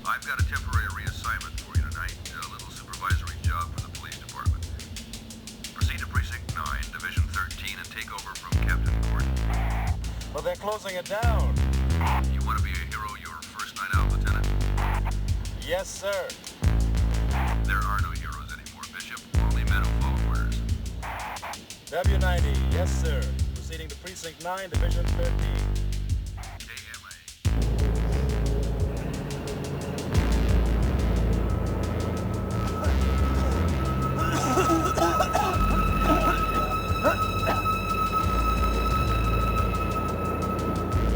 I've got a temporary reassignment for you tonight. A little supervisory job for the police department. Proceed to Precinct 9, Division 13, and take over from Captain Gordon. But they're closing it down. You want to be a hero your first night out, Lieutenant? Yes, sir. There are no heroes anymore, Bishop. Only men who follow orders. W90, yes, sir. Proceeding to Precinct 9, Division 13.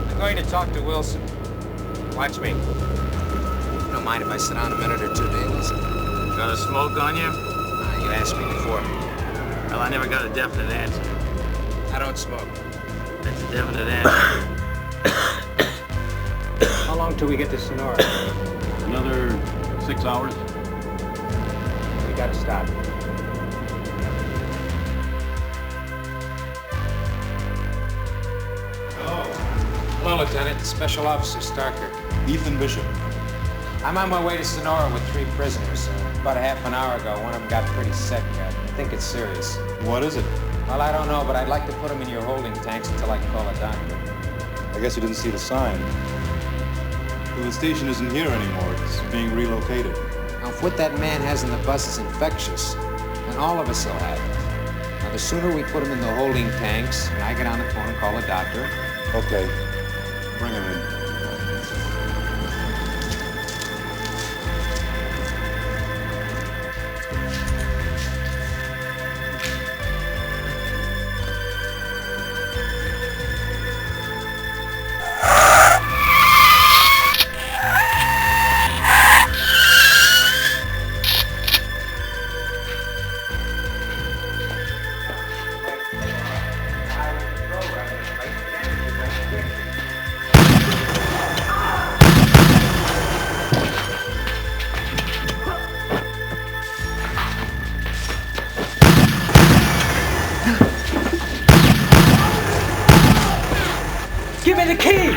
I'm going to talk to Wilson. Watch me. You don't mind if I sit down a minute or two, Davies? Got a smoke on you? You asked me before. Well, I never got a definite answer. I don't smoke. That's a definite answer. How long till we get to Sonora? Another 6 hours. We gotta stop. Hello, Lieutenant. Special Officer Starker. Ethan Bishop. I'm on my way to Sonora with 3 prisoners. About a half an hour ago, one of them got pretty sick. I think it's serious. What is it? Well, I don't know, but I'd like to put them in your holding tanks until I can call a doctor. I guess you didn't see the sign. Well, the station isn't here anymore. It's being relocated. Now, if what that man has in the bus is infectious, then all of us will have it. Now, the sooner we put him in the holding tanks, and I get on the phone and call a doctor. Okay. Bring him in. Give me the key!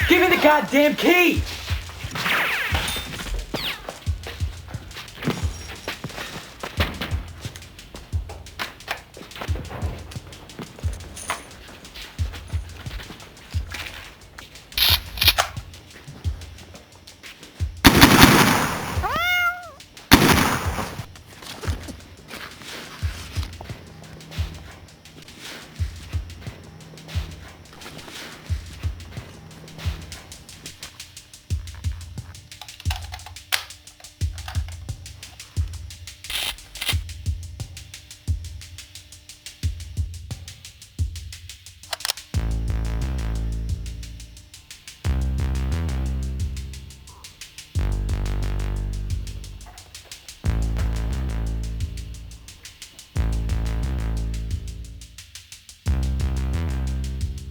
Give me the goddamn key!